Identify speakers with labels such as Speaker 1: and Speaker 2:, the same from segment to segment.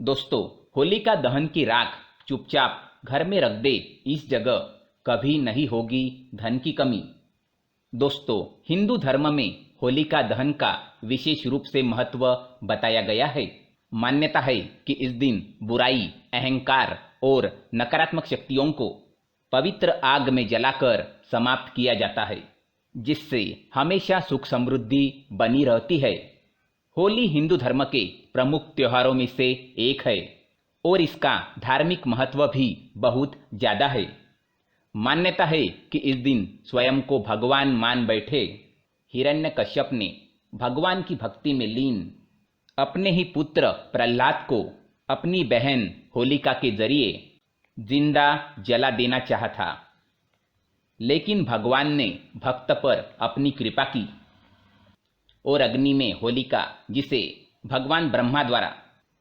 Speaker 1: दोस्तों, होलिका दहन की राख चुपचाप घर में रख दे, इस जगह कभी नहीं होगी धन की कमी। दोस्तों, हिंदू धर्म में होलिका दहन का विशेष रूप से महत्व बताया गया है। मान्यता है कि इस दिन बुराई, अहंकार और नकारात्मक शक्तियों को पवित्र आग में जलाकर समाप्त किया जाता है, जिससे हमेशा सुख समृद्धि बनी रहती है। होली हिंदू धर्म के प्रमुख त्योहारों में से एक है और इसका धार्मिक महत्व भी बहुत ज़्यादा है। मान्यता है कि इस दिन स्वयं को भगवान मान बैठे हिरण्यकश्यप ने भगवान की भक्ति में लीन अपने ही पुत्र प्रहलाद को अपनी बहन होलिका के जरिए जिंदा जला देना चाहा था, लेकिन भगवान ने भक्त पर अपनी कृपा की और अग्नि में होलिका, जिसे भगवान ब्रह्मा द्वारा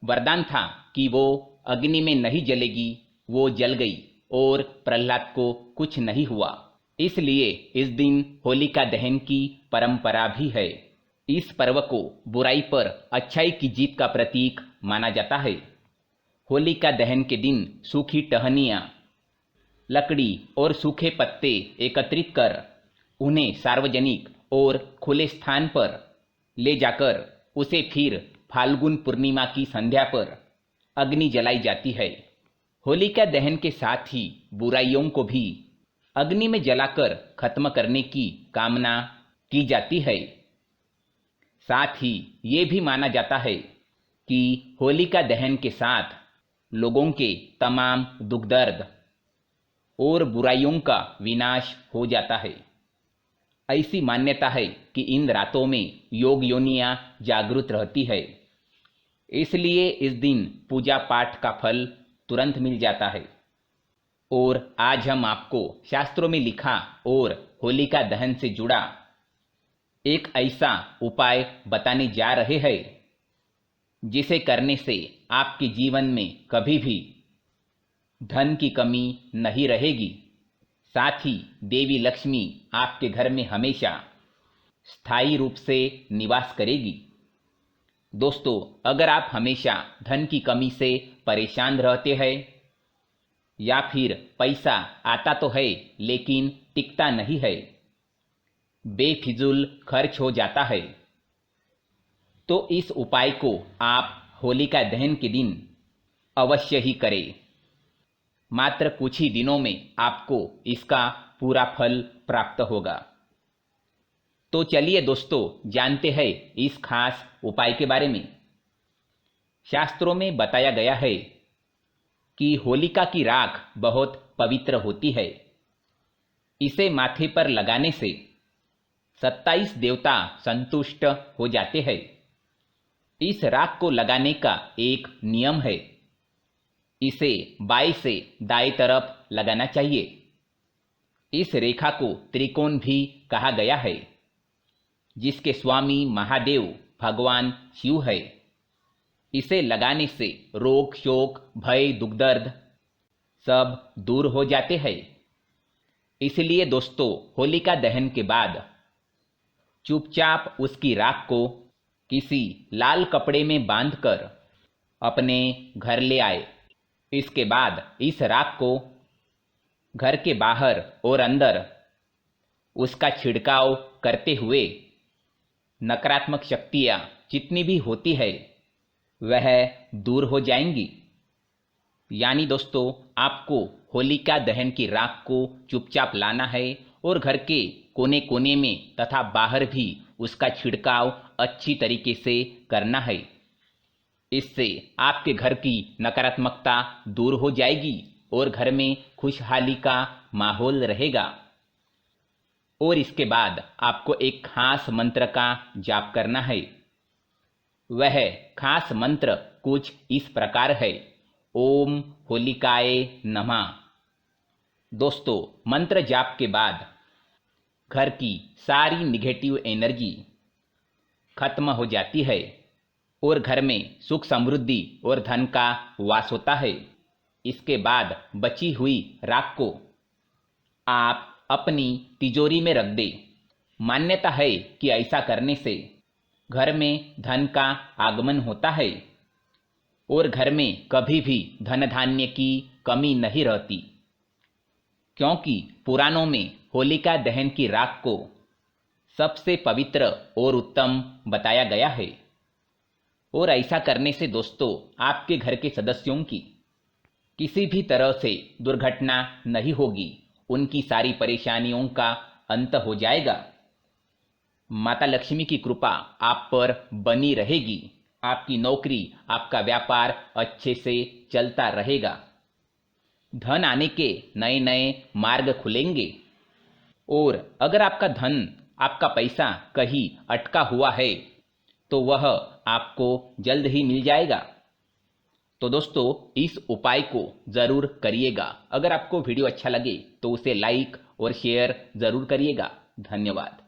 Speaker 1: वरदान था कि वो अग्नि में नहीं जलेगी, वो जल गई और प्रहलाद को कुछ नहीं हुआ। इसलिए इस दिन होलिका दहन की परंपरा भी है। इस पर्व को बुराई पर अच्छाई की जीत का प्रतीक माना जाता है। होलिका दहन के दिन सूखी टहनियाँ, लकड़ी और सूखे पत्ते एकत्रित कर उन्हें सार्वजनिक और खुले स्थान पर ले जाकर उसे फिर फाल्गुन पूर्णिमा की संध्या पर अग्नि जलाई जाती है। होलिका दहन के साथ ही बुराइयों को भी अग्नि में जलाकर खत्म करने की कामना की जाती है। साथ ही ये भी माना जाता है कि होलिका दहन के साथ लोगों के तमाम दुख दर्द और बुराइयों का विनाश हो जाता है। ऐसी मान्यता है कि इन रातों में योग योनियां जागृत रहती है, इसलिए इस दिन पूजा पाठ का फल तुरंत मिल जाता है। और आज हम आपको शास्त्रों में लिखा और होलिका दहन से जुड़ा एक ऐसा उपाय बताने जा रहे हैं जिसे करने से आपके जीवन में कभी भी धन की कमी नहीं रहेगी। साथ ही देवी लक्ष्मी आपके घर में हमेशा स्थायी रूप से निवास करेगी। दोस्तों, अगर आप हमेशा धन की कमी से परेशान रहते हैं या फिर पैसा आता तो है लेकिन टिकता नहीं है, बेफिजूल खर्च हो जाता है, तो इस उपाय को आप होलिका दहन के दिन अवश्य ही करें। मात्र कुछ ही दिनों में आपको इसका पूरा फल प्राप्त होगा। तो चलिए दोस्तों, जानते हैं इस खास उपाय के बारे में। शास्त्रों में बताया गया है कि होलिका की राख बहुत पवित्र होती है। इसे माथे पर लगाने से 27 देवता संतुष्ट हो जाते हैं। इस राख को लगाने का एक नियम है, इसे बाएं से दाएं तरफ लगाना चाहिए। इस रेखा को त्रिकोण भी कहा गया है, जिसके स्वामी महादेव भगवान शिव है। इसे लगाने से रोग, शोक, भय, दुख दर्द सब दूर हो जाते हैं। इसलिए दोस्तों, होलिका दहन के बाद चुपचाप उसकी राख को किसी लाल कपड़े में बांधकर अपने घर ले आए। इसके बाद इस राख को घर के बाहर और अंदर उसका छिड़काव करते हुए नकारात्मक शक्तियाँ जितनी भी होती है वह दूर हो जाएंगी। यानी दोस्तों, आपको होलिका दहन की राख को चुपचाप लाना है और घर के कोने कोने में तथा बाहर भी उसका छिड़काव अच्छी तरीके से करना है। इससे आपके घर की नकारात्मकता दूर हो जाएगी और घर में खुशहाली का माहौल रहेगा। और इसके बाद आपको एक खास मंत्र का जाप करना है। वह खास मंत्र कुछ इस प्रकार है, ओम होलिकाए नमः। दोस्तों, मंत्र जाप के बाद घर की सारी निगेटिव एनर्जी खत्म हो जाती है और घर में सुख समृद्धि और धन का वास होता है। इसके बाद बची हुई राख को आप अपनी तिजोरी में रख दें। मान्यता है कि ऐसा करने से घर में धन का आगमन होता है। और घर में कभी भी धन धान्य की कमी नहीं रहती, क्योंकि पुराणों में होलिका दहन की राख को सबसे पवित्र और उत्तम बताया गया है। और ऐसा करने से दोस्तों आपके घर के सदस्यों की किसी भी तरह से दुर्घटना नहीं होगी, उनकी सारी परेशानियों का अंत हो जाएगा। माता लक्ष्मी की कृपा आप पर बनी रहेगी, आपकी नौकरी, आपका व्यापार अच्छे से चलता रहेगा, धन आने के नए नए मार्ग खुलेंगे। और अगर आपका धन, आपका पैसा कहीं अटका हुआ है तो वह आपको जल्द ही मिल जाएगा। तो दोस्तों इस उपाय को ज़रूर करिएगा। अगर आपको वीडियो अच्छा लगे तो उसे लाइक और शेयर ज़रूर करिएगा। धन्यवाद।